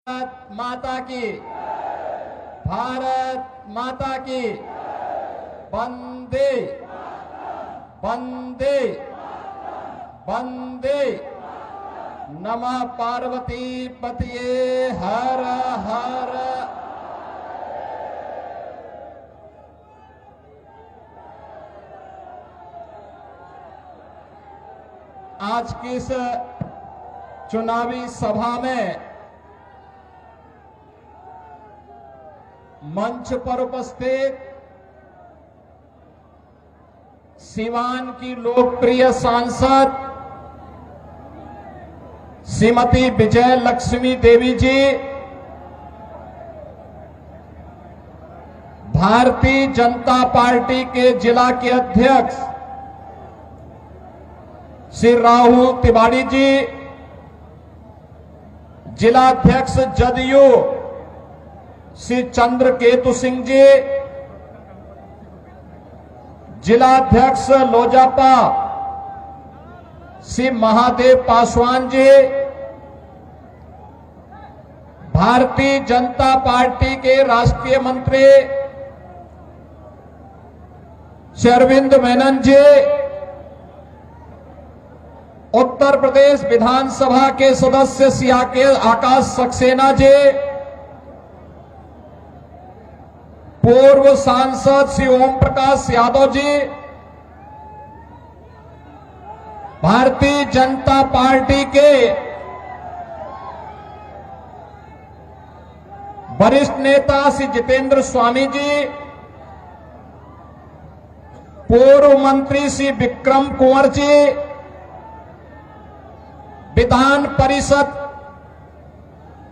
भारत माता की, भारत माता की, वंदे वंदे वंदे। नमः पार्वती पतये हर हर। आज की इस चुनावी सभा में मंच पर उपस्थित सीवान की लोकप्रिय सांसद श्रीमती विजय लक्ष्मी देवी जी, भारतीय जनता पार्टी के जिला के अध्यक्ष श्री राहुल तिवारी जी, जिला अध्यक्ष जदयू श्री चंद्रकेतु सिंह जी, जिला अध्यक्ष लोजपा श्री महादेव पासवान जी, भारतीय जनता पार्टी के राष्ट्रीय मंत्री श्री अरविंद मेनन जी, उत्तर प्रदेश विधानसभा के सदस्य श्री आकाश सक्सेना जी, पूर्व सांसद श्री ओम प्रकाश यादव जी, भारतीय जनता पार्टी के वरिष्ठ नेता श्री जितेंद्र स्वामी जी, पूर्व मंत्री श्री विक्रम कुंवर जी, विधान परिषद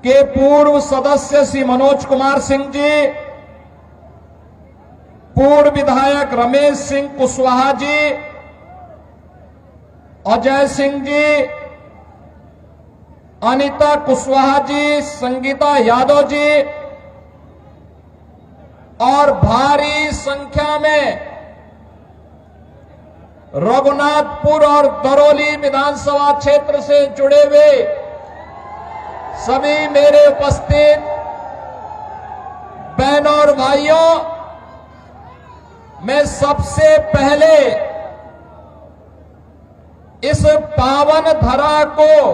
के पूर्व सदस्य श्री मनोज कुमार सिंह जी, पूर्व विधायक रमेश सिंह कुशवाहा जी, अजय सिंह जी, अनिता कुशवाहा जी, संगीता यादव जी और भारी संख्या में रघुनाथपुर और दरौली विधानसभा क्षेत्र से जुड़े हुए सभी मेरे उपस्थित बहनों और भाइयों, मैं सबसे पहले इस पावन धरा को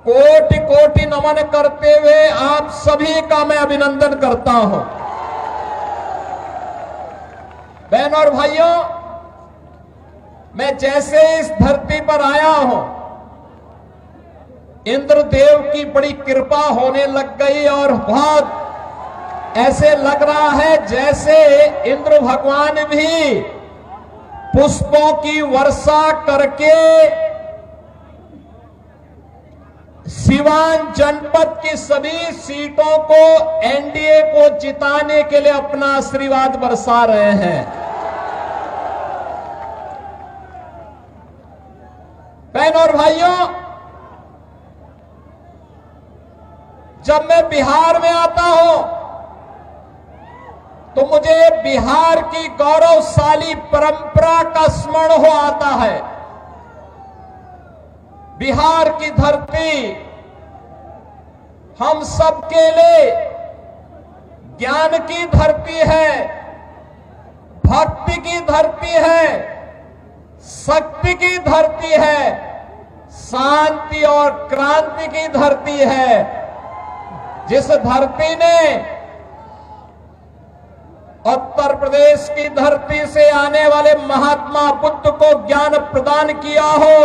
कोटि कोटि नमन करते हुए आप सभी का मैं अभिनंदन करता हूं। बहनों और भाइयों, मैं जैसे इस धरती पर आया हूं, इंद्रदेव की बड़ी कृपा होने लग गई और बहुत ऐसे लग रहा है जैसे इंद्र भगवान भी पुष्पों की वर्षा करके सीवान जनपद की सभी सीटों को एनडीए को जिताने के लिए अपना आशीर्वाद बरसा रहे हैं। बहनों और भाइयों, जब मैं बिहार में आता हूं तो मुझे बिहार की गौरवशाली परंपरा का स्मरण हो आता है। बिहार की धरती हम सबके लिए ज्ञान की धरती है, भक्ति की धरती है, शक्ति की धरती है, शांति और क्रांति की धरती है। जिस धरती ने उत्तर प्रदेश की धरती से आने वाले महात्मा बुद्ध को ज्ञान प्रदान किया हो,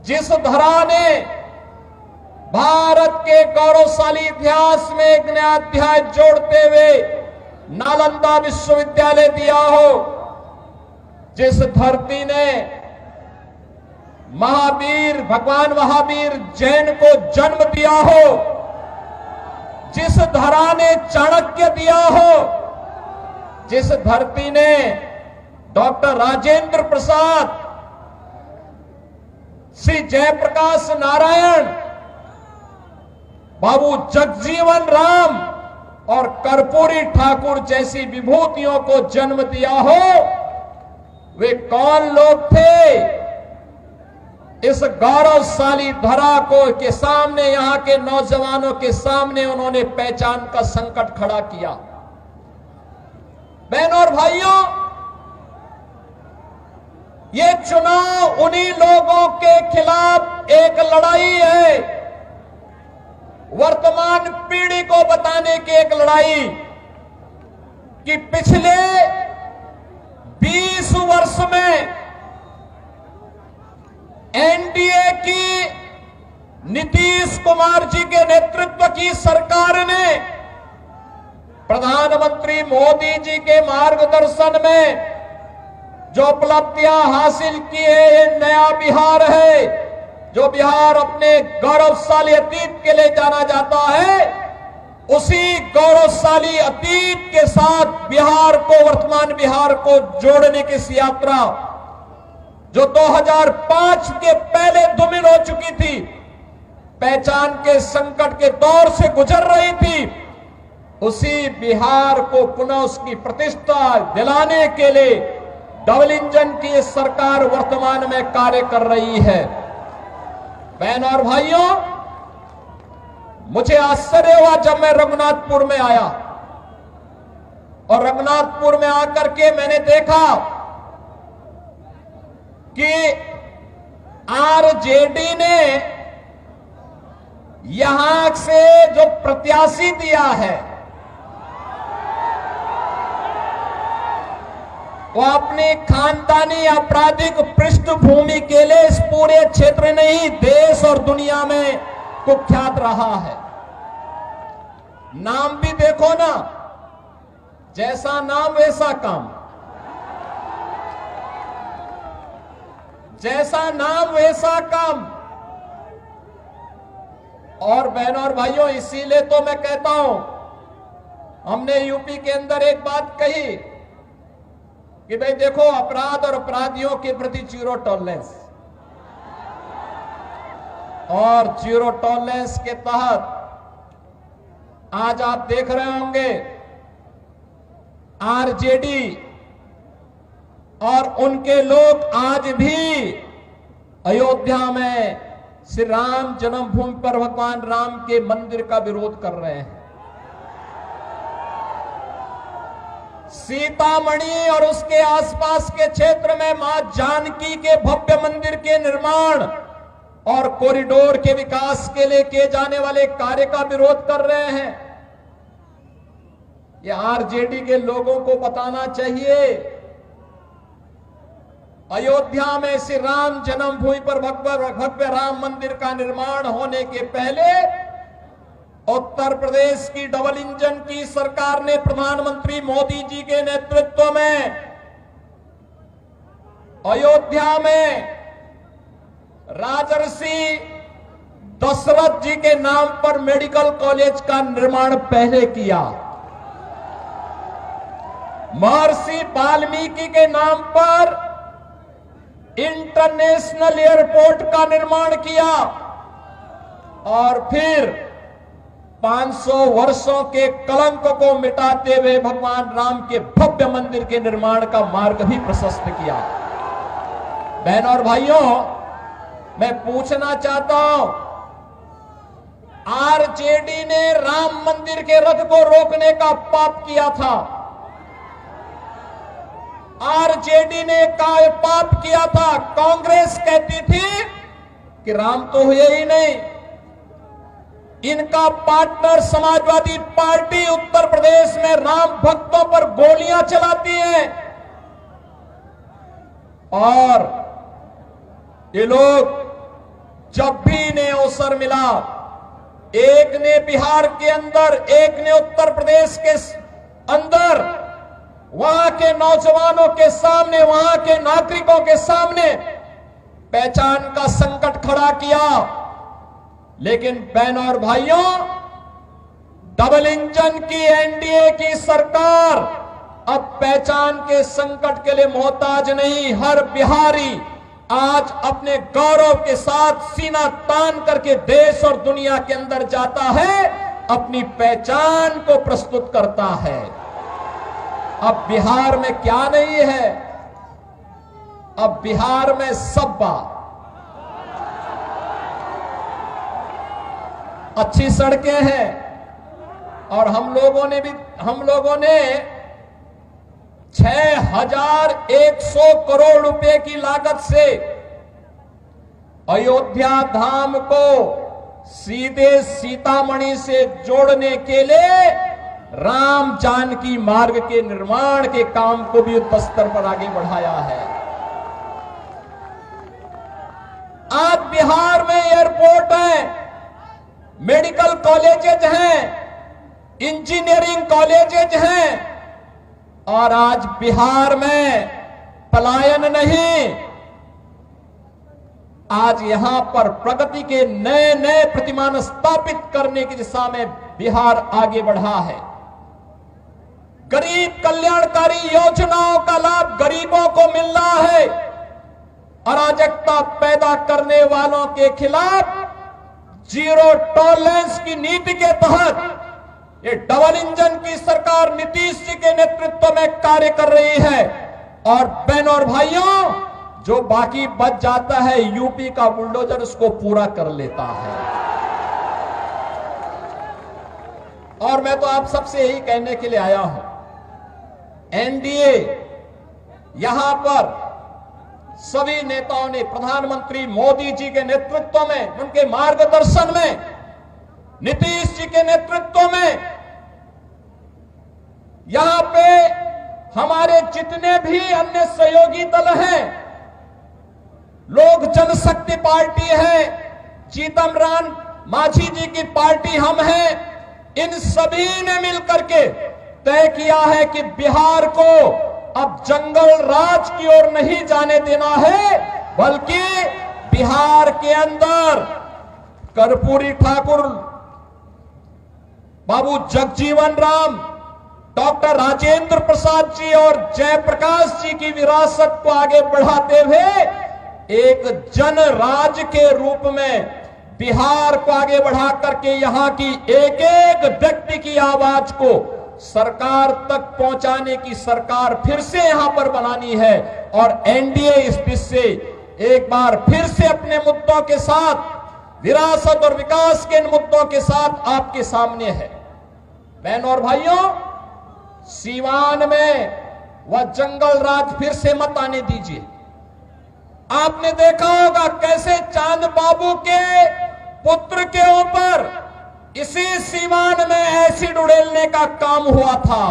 जिस धरा ने भारत के गौरवशाली इतिहास में एक नया अध्याय जोड़ते हुए नालंदा विश्वविद्यालय दिया हो, जिस धरती ने महावीर भगवान महावीर जैन को जन्म दिया हो, जिस धरा ने चाणक्य दिया हो, जिस धरती ने डॉक्टर राजेंद्र प्रसाद, श्री जयप्रकाश नारायण, बाबू जगजीवन राम और कर्पूरी ठाकुर जैसी विभूतियों को जन्म दिया हो, वे कौन लोग थे? इस गौरवशाली धरा को के सामने, यहां के नौजवानों के सामने उन्होंने पहचान का संकट खड़ा किया। बहनों और भाइयों, ये चुनाव उन्हीं लोगों के खिलाफ एक लड़ाई है, वर्तमान पीढ़ी को बताने की एक लड़ाई कि पिछले 20 वर्ष में एनडीए की नीतीश कुमार जी के नेतृत्व की सरकार ने प्रधानमंत्री मोदी जी के मार्गदर्शन में जो उपलब्धियां हासिल की है, ये नया बिहार है। जो बिहार अपने गौरवशाली अतीत के लिए जाना जाता है, उसी गौरवशाली अतीत के साथ बिहार को, वर्तमान बिहार को जोड़ने की इस यात्रा जो 2005 के पहले धूमिल हो चुकी थी, पहचान के संकट के दौर से गुजर रही थी, उसी बिहार को पुनः उसकी प्रतिष्ठा दिलाने के लिए डबल इंजन की सरकार वर्तमान में कार्य कर रही है। बहनों और भाइयों, मुझे आश्चर्य हुआ जब मैं रघुनाथपुर में आया और रघुनाथपुर में आकर के मैंने देखा कि आरजेडी ने यहां से जो प्रत्याशी दिया है वो अपनी खानदानी आपराधिक पृष्ठभूमि के लिए इस पूरे क्षेत्र नहीं, देश और दुनिया में कुख्यात रहा है। नाम भी देखो ना, जैसा नाम वैसा काम, जैसा नाम वैसा काम। और बहनों और भाइयों, इसीलिए तो मैं कहता हूं, हमने यूपी के अंदर एक बात कही कि भाई देखो, अपराध और अपराधियों के प्रति जीरो टॉलरेंस, और जीरो टॉलरेंस के तहत आज आप देख रहे होंगे आरजेडी और उनके लोग आज भी अयोध्या में श्री राम जन्मभूमि पर भगवान राम के मंदिर का विरोध कर रहे हैं। सीतामढ़ी और उसके आसपास के क्षेत्र में मां जानकी के भव्य मंदिर के निर्माण और कॉरिडोर के विकास के लिए किए जाने वाले कार्य का विरोध कर रहे हैं। ये आरजेडी के लोगों को बताना चाहिए, अयोध्या में श्री राम जन्मभूमि पर भव्य राम मंदिर का निर्माण होने के पहले उत्तर प्रदेश की डबल इंजन की सरकार ने प्रधानमंत्री मोदी जी के नेतृत्व में अयोध्या में राजर्षि दशरथ जी के नाम पर मेडिकल कॉलेज का निर्माण पहले किया, महर्षि वाल्मीकि के नाम पर इंटरनेशनल एयरपोर्ट का निर्माण किया, और फिर 500 वर्षों के कलंक को मिटाते हुए भगवान राम के भव्य मंदिर के निर्माण का मार्ग भी प्रशस्त किया। बहनों और भाइयों, मैं पूछना चाहता हूं, आरजेडी ने राम मंदिर के रथ को रोकने का पाप किया था, आरजेडी ने पाप किया था। कांग्रेस कहती थी कि राम तो हुए ही नहीं, इनका पार्टनर समाजवादी पार्टी उत्तर प्रदेश में राम भक्तों पर गोलियां चलाती है, और ये लोग जब भी इन्हें अवसर मिला, एक ने बिहार के अंदर, एक ने उत्तर प्रदेश के अंदर, वहां के नौजवानों के सामने, वहां के नागरिकों के सामने पहचान का संकट खड़ा किया। लेकिन बहनों और भाइयों, डबल इंजन की एनडीए की सरकार अब पहचान के संकट के लिए मोहताज नहीं। हर बिहारी आज अपने गौरव के साथ सीना तान करके देश और दुनिया के अंदर जाता है, अपनी पहचान को प्रस्तुत करता है। अब बिहार में क्या नहीं है, अब बिहार में सब्बा, अच्छी सड़कें हैं, और हम लोगों ने 6,100 करोड़ रुपए की लागत से अयोध्या धाम को सीधे सीतामढ़ी से जोड़ने के लिए राम जानकी मार्ग के निर्माण के काम को भी युद्ध स्तर पर आगे बढ़ाया है। आज बिहार में एयरपोर्ट है, मेडिकल कॉलेजेज हैं, इंजीनियरिंग कॉलेजेज हैं, और आज बिहार में पलायन नहीं, आज यहां पर प्रगति के नए नए प्रतिमान स्थापित करने की दिशा में बिहार आगे बढ़ा है। गरीब कल्याणकारी योजनाओं का लाभ गरीबों को मिल रहा है। अराजकता पैदा करने वालों के खिलाफ जीरो टॉलरेंस की नीति के तहत ये डबल इंजन की सरकार नीतीश जी के नेतृत्व में कार्य कर रही है। और बहनों और भाइयों, जो बाकी बच जाता है यूपी का बुलडोजर उसको पूरा कर लेता है। और मैं तो आप सबसे यही कहने के लिए आया हूं, एनडीए यहां पर सभी नेताओं ने प्रधानमंत्री मोदी जी के नेतृत्व में, उनके मार्गदर्शन में, नीतीश जी के नेतृत्व में यहां पे हमारे जितने भी अन्य सहयोगी दल हैं, लोक जनशक्ति पार्टी है, जीतन राम मांझी जी की पार्टी हम हैं, इन सभी ने मिलकर के तय किया है कि बिहार को अब जंगल राज की ओर नहीं जाने देना है, बल्कि बिहार के अंदर कर्पूरी ठाकुर, बाबू जगजीवन राम, डॉक्टर राजेंद्र प्रसाद जी और जयप्रकाश जी की विरासत को आगे बढ़ाते हुए एक जन राज के रूप में बिहार को आगे बढ़ा करके यहां की एक एक व्यक्ति की आवाज को सरकार तक पहुंचाने की सरकार फिर से यहां पर बनानी है। और एनडीए इस बीच से एक बार फिर से अपने मुद्दों के साथ, विरासत और विकास के इन मुद्दों के साथ आपके सामने है। बहनों और भाइयों, सीवान में वह जंगल राज फिर से मत आने दीजिए। आपने देखा होगा कैसे चांद बाबू के पुत्र के ऊपर इसी सीवान में एसिड उड़ेलने का काम हुआ था।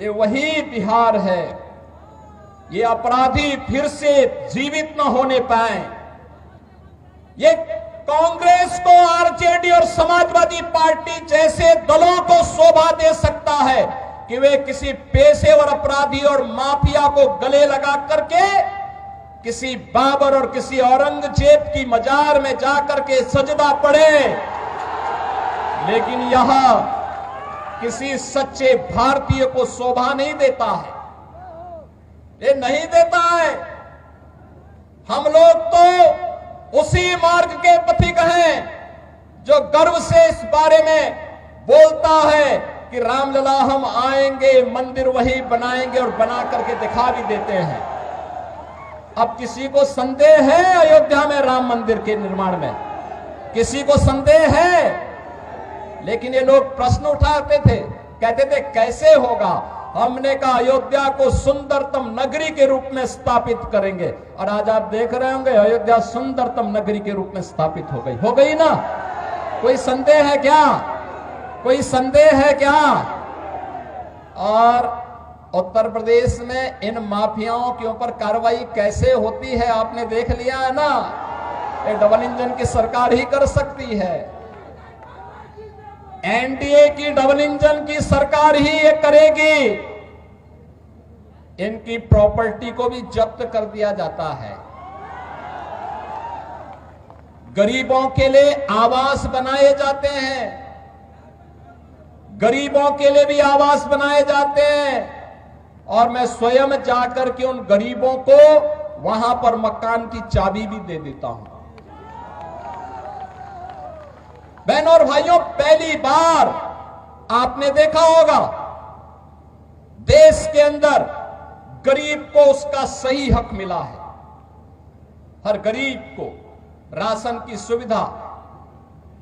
ये वही बिहार है। ये अपराधी फिर से जीवित न होने पाए। ये कांग्रेस को, आरजेडी और समाजवादी पार्टी जैसे दलों को शोभा दे सकता है कि वे किसी पेशेवर अपराधी और माफिया को गले लगा करके किसी बाबर और किसी औरंगजेब की मजार में जाकर के सजदा पड़े, लेकिन यहां किसी सच्चे भारतीय को शोभा नहीं देता है। ये नहीं देता है। हम लोग तो उसी मार्ग के पथिक हैं जो गर्व से इस बारे में बोलता है कि रामलला हम आएंगे, मंदिर वही बनाएंगे, और बना करके दिखा भी देते हैं। अब किसी को संदेह है अयोध्या में राम मंदिर के निर्माण में? किसी को संदेह है? लेकिन ये लोग प्रश्न उठाते थे, कहते थे कैसे होगा? हमने कहा अयोध्या को सुंदरतम नगरी के रूप में स्थापित करेंगे, और आज आप देख रहे होंगे अयोध्या सुंदरतम नगरी के रूप में स्थापित हो गई ना? कोई संदेह है क्या? कोई संदेह है क्या? और उत्तर प्रदेश में इन माफियाओं के ऊपर कार्रवाई कैसे होती है आपने देख लिया है ना? ये डबल इंजन की सरकार ही कर सकती है। एनडीए की डबल इंजन की सरकार ही ये करेगी। इनकी प्रॉपर्टी को भी जब्त कर दिया जाता है। गरीबों के लिए आवास बनाए जाते हैं, गरीबों के लिए भी आवास बनाए जाते हैं, और मैं स्वयं जाकर के उन गरीबों को वहां पर मकान की चाबी भी दे देता हूं। बहनों और भाइयों, पहली बार आपने देखा होगा देश के अंदर गरीब को उसका सही हक मिला है। हर गरीब को राशन की सुविधा